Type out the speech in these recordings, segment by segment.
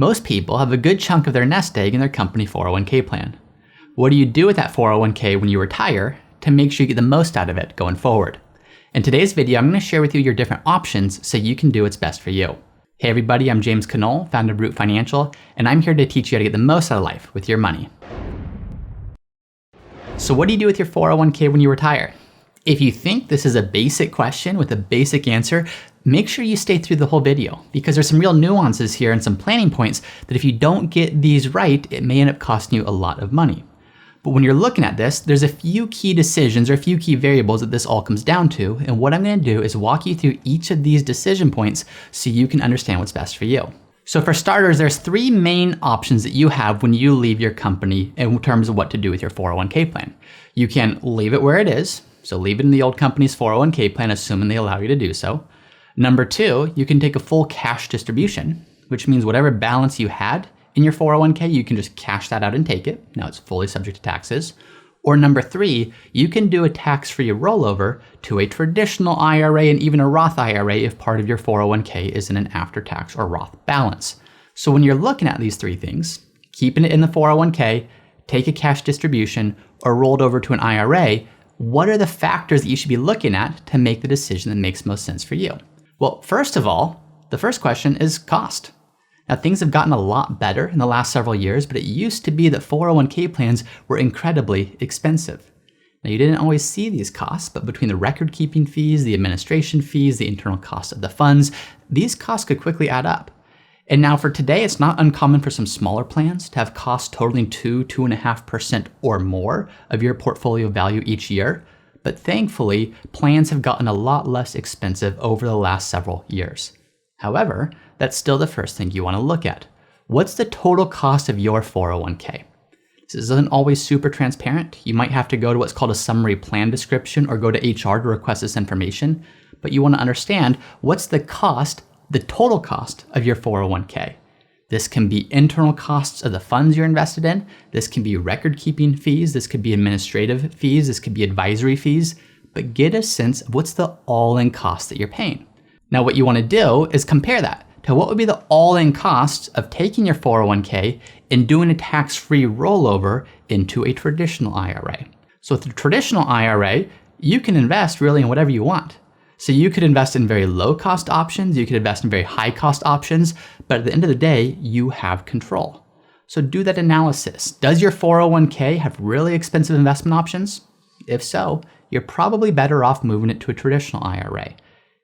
Most people have a good chunk of their nest egg in their company 401k plan. What do you do with that 401k when you retire to make sure you get the most out of it going forward? In today's video, I'm going to share with you your different options so you can do what's best for you. Hey everybody, I'm James Knoll, founder of Root Financial, and I'm here to teach you how to get the most out of life with your money. So what do you do with your 401k when you retire? If you think this is a basic question with a basic answer, make sure you stay through the whole video because there's some real nuances here and some planning points that if you don't get these right, it may end up costing you a lot of money. But when you're looking at this, there's a few key decisions or a few key variables that this all comes down to. And what I'm going to do is walk you through each of these decision points so you can understand what's best for you. So for starters, there's three main options that you have when you leave your company in terms of what to do with your 401k plan. You can leave it where it is. So leave it in the old company's 401k plan, assuming they allow you to do so. Number two, you can take a full cash distribution, which means whatever balance you had in your 401k, you can just cash that out and take it. Now it's fully subject to taxes. Or number three, you can do a tax-free rollover to a traditional IRA and even a Roth IRA if part of your 401k is in an after-tax or Roth balance. So when you're looking at these three things, keeping it in the 401k, take a cash distribution, or rolled over to an IRA, what are the factors that you should be looking at to make the decision that makes most sense for you? Well, first of all, the first question is cost. Now, things have gotten a lot better in the last several years, but it used to be that 401k plans were incredibly expensive. Now, you didn't always see these costs, but between the record-keeping fees, the administration fees, the internal cost of the funds, these costs could quickly add up. And now for today, it's not uncommon for some smaller plans to have costs totaling 2.5% or more of your portfolio value each year. But thankfully, plans have gotten a lot less expensive over the last several years. However, that's still the first thing you want to look at. What's the total cost of your 401k? This isn't always super transparent. You might have to go to what's called a summary plan description or go to HR to request this information. But you want to understand what's the cost, the total cost of your 401k. This can be internal costs of the funds you're invested in. This can be record-keeping fees. This could be administrative fees. This could be advisory fees. But get a sense of what's the all-in cost that you're paying. Now, what you want to do is compare that to what would be the all-in cost of taking your 401k and doing a tax-free rollover into a traditional IRA. So with the traditional IRA, you can invest really in whatever you want. So you could invest in very low-cost options, you could invest in very high-cost options, but at the end of the day, you have control. So do that analysis. Does your 401k have really expensive investment options? If so, you're probably better off moving it to a traditional IRA.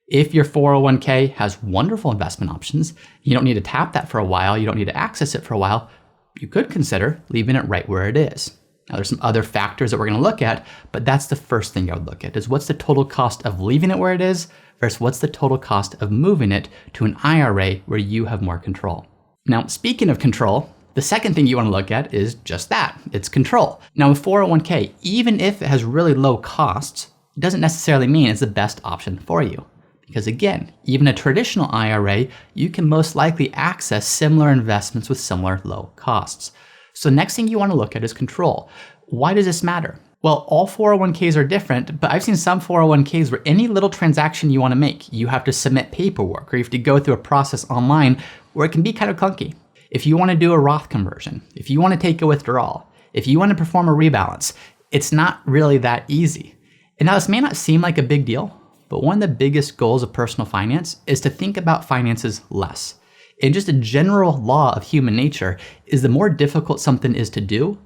If your 401k has wonderful investment options, you don't need to tap that for a while, you don't need to access it for a while, you could consider leaving it right where it is. Now there's some other factors that we're going to look at, but that's the first thing I would look at is what's the total cost of leaving it where it is versus what's the total cost of moving it to an IRA where you have more control. Now, speaking of control, the second thing you want to look at is just that, it's control. Now with 401k, even if it has really low costs, it doesn't necessarily mean it's the best option for you. Because again, even a traditional IRA, you can most likely access similar investments with similar low costs. So next thing you want to look at is control. Why does this matter? Well, all 401ks are different, but I've seen some 401ks where any little transaction you want to make, you have to submit paperwork or you have to go through a process online where it can be kind of clunky. If you want to do a Roth conversion, if you want to take a withdrawal, if you want to perform a rebalance, it's not really that easy. And now this may not seem like a big deal, but one of the biggest goals of personal finance is to think about finances less. And just a general law of human nature is the more difficult something is to do,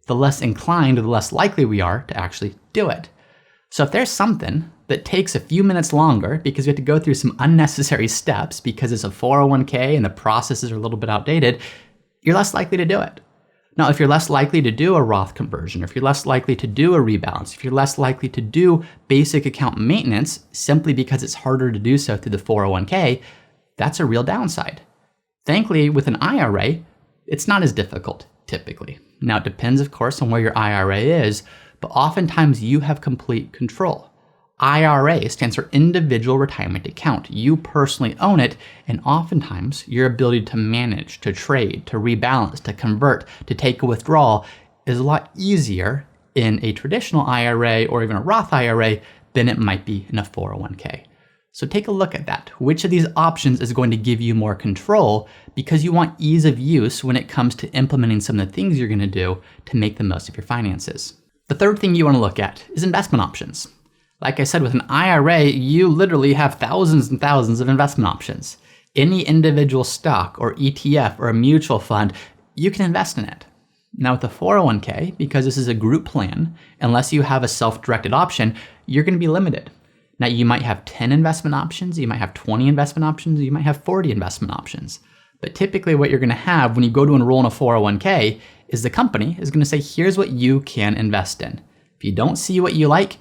the less inclined or the less likely we are to actually do it. So if there's something that takes a few minutes longer because you have to go through some unnecessary steps because it's a 401k and the processes are a little bit outdated, you're less likely to do it. Now, if you're less likely to do a Roth conversion, or if you're less likely to do a rebalance, if you're less likely to do basic account maintenance simply because it's harder to do so through the 401k, that's a real downside. Thankfully, with an IRA, it's not as difficult, typically. Now, it depends, of course, on where your IRA is, but oftentimes you have complete control. IRA stands for Individual Retirement Account. You personally own it, and oftentimes your ability to manage, to trade, to rebalance, to convert, to take a withdrawal is a lot easier in a traditional IRA or even a Roth IRA than it might be in a 401k. So take a look at that. Which of these options is going to give you more control because you want ease of use when it comes to implementing some of the things you're going to do to make the most of your finances. The third thing you want to look at is investment options. Like I said, with an IRA, you literally have thousands and thousands of investment options. Any individual stock or ETF or a mutual fund, you can invest in it. Now with a 401k, because this is a group plan, unless you have a self-directed option, you're going to be limited. Now you might have 10 investment options, you might have 20 investment options, you might have 40 investment options. But typically what you're going to have when you go to enroll in a 401k is the company is going to say, here's what you can invest in. If you don't see what you like,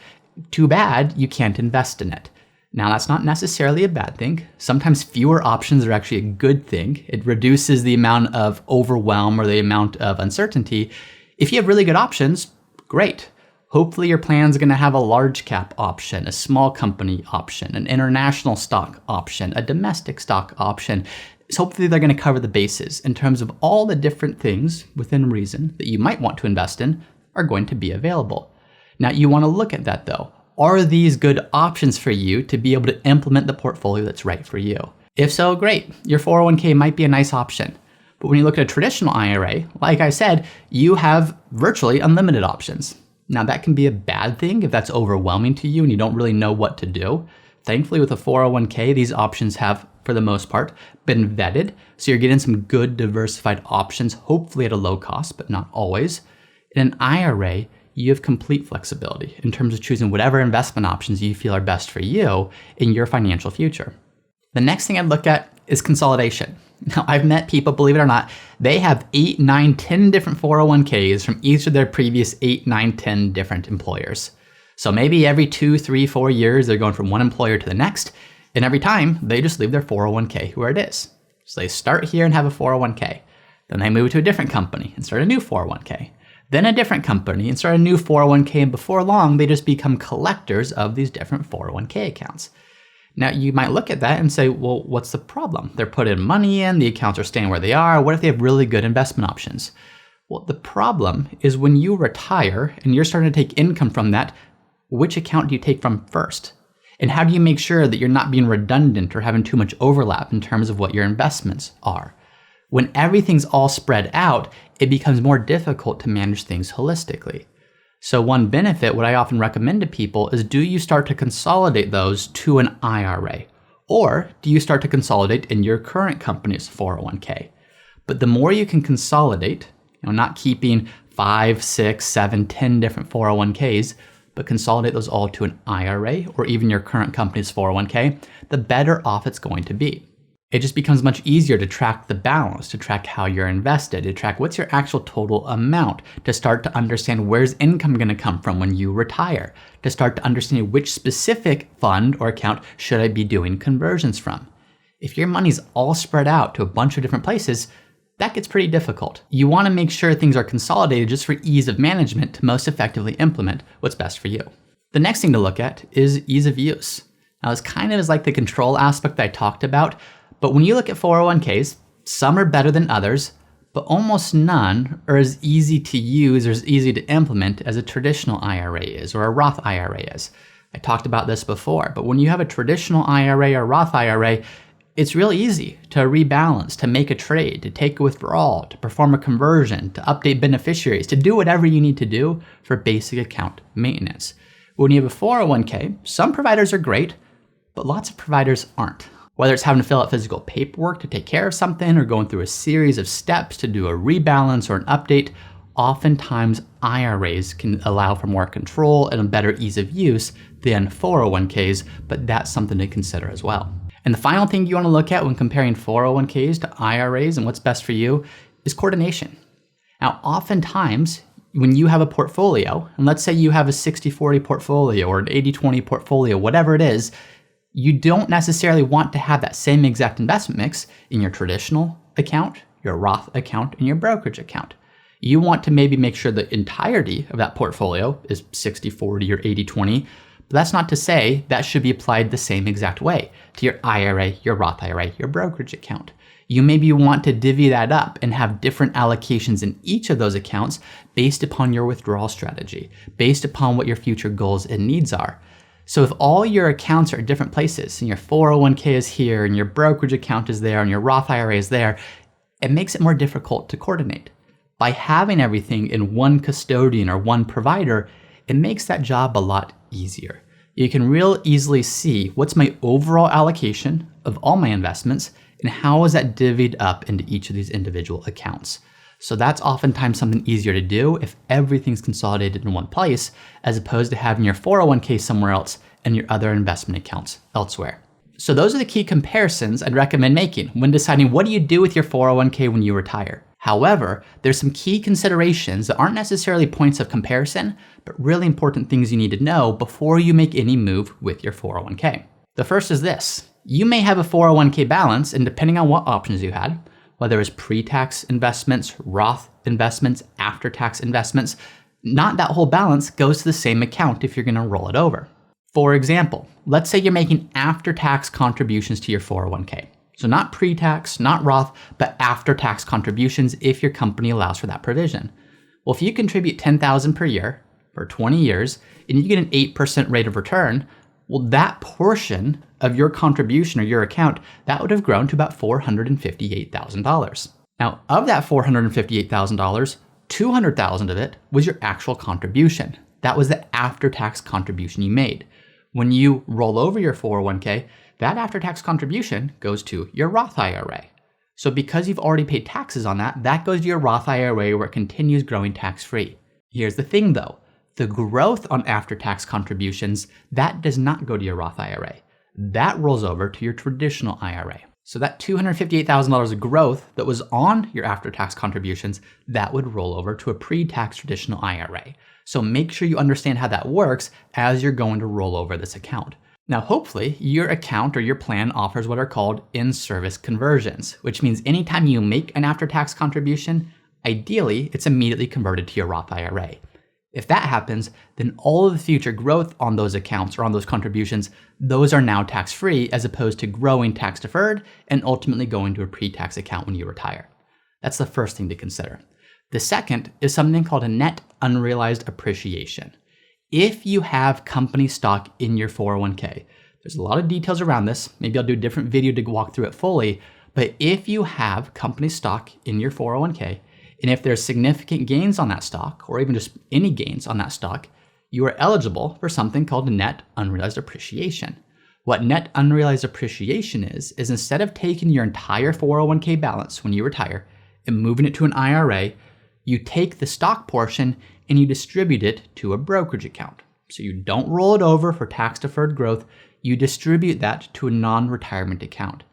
too bad, you can't invest in it. Now that's not necessarily a bad thing. Sometimes fewer options are actually a good thing. It reduces the amount of overwhelm or the amount of uncertainty. If you have really good options, great. Hopefully your plan's gonna have a large cap option, a small company option, an international stock option, a domestic stock option. So hopefully they're gonna cover the bases in terms of all the different things within reason that you might want to invest in are going to be available. Now you wanna look at that though. Are these good options for you to be able to implement the portfolio that's right for you? If so, great. Your 401k might be a nice option. But when you look at a traditional IRA, like I said, you have virtually unlimited options. Now that can be a bad thing if that's overwhelming to you and you don't really know what to do. Thankfully with a 401k, these options have, for the most part, been vetted. So you're getting some good diversified options, hopefully at a low cost, but not always. In an IRA, you have complete flexibility in terms of choosing whatever investment options you feel are best for you in your financial future. The next thing I'd look at is consolidation. Now, I've met people, believe it or not, they have 8, 9, 10 different 401ks from each of their previous 8, 9, 10 different employers. So maybe every 2, 3, 4 years, they're going from one employer to the next, and every time they just leave their 401k where it is. So they start here and have a 401k. Then they move to a different company and start a new 401k. Then a different company and start a new 401k, and before long, they just become collectors of these different 401k accounts. Now, you might look at that and say, well, what's the problem? They're putting money in, the accounts are staying where they are. What if they have really good investment options? Well, the problem is when you retire and you're starting to take income from that, which account do you take from first? And how do you make sure that you're not being redundant or having too much overlap in terms of what your investments are? When everything's all spread out, it becomes more difficult to manage things holistically. So one benefit, what I often recommend to people is, do you start to consolidate those to an IRA? Or do you start to consolidate in your current company's 401k? But the more you can consolidate, not keeping 5, 6, 7, 10 different 401ks, but consolidate those all to an IRA or even your current company's 401k, the better off it's going to be. It just becomes much easier to track the balance, to track how you're invested, to track what's your actual total amount, to start to understand where's income going to come from when you retire, to start to understand which specific fund or account should I be doing conversions from. If your money's all spread out to a bunch of different places, that gets pretty difficult. You want to make sure things are consolidated just for ease of management to most effectively implement what's best for you. The next thing to look at is ease of use. Now, this kind of is like the control aspect that I talked about. But when you look at 401ks, some are better than others, but almost none are as easy to use or as easy to implement as a traditional IRA is or a Roth IRA is. I talked about this before, but when you have a traditional IRA or Roth IRA, it's real easy to rebalance, to make a trade, to take a withdrawal, to perform a conversion, to update beneficiaries, to do whatever you need to do for basic account maintenance. When you have a 401k, some providers are great, but lots of providers aren't. Whether it's having to fill out physical paperwork to take care of something or going through a series of steps to do a rebalance or an update, oftentimes IRAs can allow for more control and a better ease of use than 401ks, but that's something to consider as well. And the final thing you want to look at when comparing 401ks to IRAs and what's best for you is coordination. Now, oftentimes, when you have a portfolio, and let's say you have a 60-40 portfolio or an 80-20 portfolio, whatever it is, you don't necessarily want to have that same exact investment mix in your traditional account, your Roth account, and your brokerage account. You want to maybe make sure the entirety of that portfolio is 60-40 or 80-20, but that's not to say that should be applied the same exact way to your IRA, your Roth IRA, your brokerage account. You maybe want to divvy that up and have different allocations in each of those accounts based upon your withdrawal strategy, based upon what your future goals and needs are. So if all your accounts are at different places and your 401k is here and your brokerage account is there and your Roth IRA is there, it makes it more difficult to coordinate. By having everything in one custodian or one provider, it makes that job a lot easier. You can real easily see what's my overall allocation of all my investments and how is that divvied up into each of these individual accounts. So that's oftentimes something easier to do if everything's consolidated in one place, as opposed to having your 401k somewhere else and your other investment accounts elsewhere. So those are the key comparisons I'd recommend making when deciding what do you do with your 401k when you retire. However, there's some key considerations that aren't necessarily points of comparison, but really important things you need to know before you make any move with your 401k. The first is this. You may have a 401k balance, and depending on what options you had, whether it's pre-tax investments, Roth investments, after-tax investments, not that whole balance goes to the same account if you're gonna roll it over. For example, let's say you're making after-tax contributions to your 401k. So not pre-tax, not Roth, but after-tax contributions if your company allows for that provision. Well, if you contribute $10,000 per year for 20 years and you get an 8% rate of return, well, that portion of your contribution or your account, that would have grown to about $458,000. Now, of that $458,000, $200,000 of it was your actual contribution. That was the after-tax contribution you made. When you roll over your 401k, that after-tax contribution goes to your Roth IRA. So because you've already paid taxes on that, that goes to your Roth IRA where it continues growing tax-free. Here's the thing though, the growth on after-tax contributions, that does not go to your Roth IRA. That rolls over to your traditional IRA. So that $258,000 of growth that was on your after-tax contributions, that would roll over to a pre-tax traditional IRA. So make sure you understand how that works as you're going to roll over this account. Now, hopefully your account or your plan offers what are called in-service conversions, which means anytime you make an after-tax contribution, ideally it's immediately converted to your Roth IRA. If that happens, then all of the future growth on those accounts or on those contributions, those are now tax-free as opposed to growing tax-deferred and ultimately going to a pre-tax account when you retire. That's the first thing to consider. The second is something called a net unrealized appreciation. If you have company stock in your 401k, there's a lot of details around this. Maybe I'll do a different video to walk through it fully, but if you have company stock in your 401k, and if there's significant gains on that stock, or even just any gains on that stock, you are eligible for something called net unrealized appreciation. What net unrealized appreciation is instead of taking your entire 401k balance when you retire and moving it to an IRA, you take the stock portion and you distribute it to a brokerage account. So you don't roll it over for tax-deferred growth, you distribute that to a non-retirement account.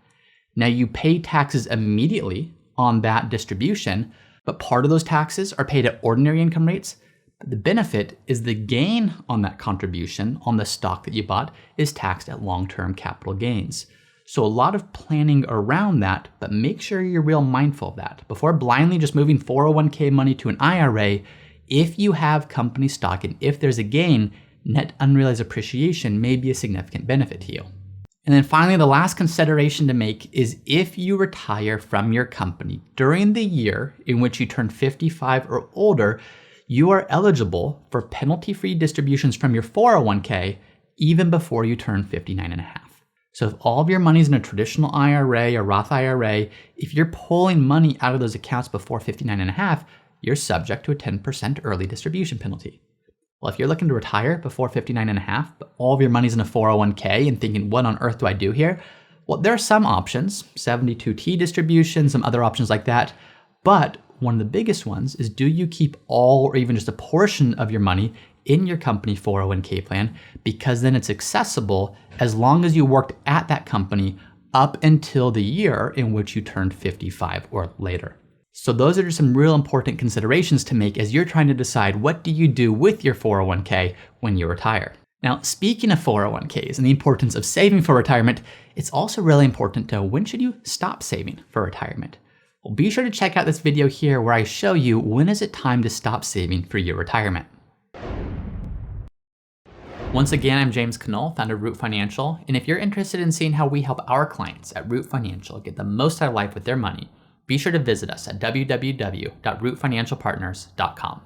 Now you pay taxes immediately on that distribution, but part of those taxes are paid at ordinary income rates. But the benefit is the gain on that contribution on the stock that you bought is taxed at long-term capital gains. So a lot of planning around that, but make sure you're real mindful of that. Before blindly just moving 401k money to an IRA, if you have company stock and if there's a gain, net unrealized appreciation may be a significant benefit to you. And then finally, the last consideration to make is if you retire from your company during the year in which you turn 55 or older, you are eligible for penalty-free distributions from your 401k even before you turn 59 and a half. So if all of your money's in a traditional IRA or Roth IRA, if you're pulling money out of those accounts before 59 and a half, you're subject to a 10% early distribution penalty. Well, if you're looking to retire before 59 and a half, but all of your money's in a 401k and thinking, what on earth do I do here? Well, there are some options, 72T distribution, some other options like that. But one of the biggest ones is, do you keep all or even just a portion of your money in your company 401k plan? Because then it's accessible as long as you worked at that company up until the year in which you turned 55 or later. So those are just some real important considerations to make as you're trying to decide what do you do with your 401k when you retire. Now, speaking of 401ks and the importance of saving for retirement, it's also really important to know when should you stop saving for retirement. Well, be sure to check out this video here where I show you when is it time to stop saving for your retirement. Once again, I'm James Knoll, founder of Root Financial, and if you're interested in seeing how we help our clients at Root Financial get the most out of life with their money, be sure to visit us at www.rootfinancialpartners.com.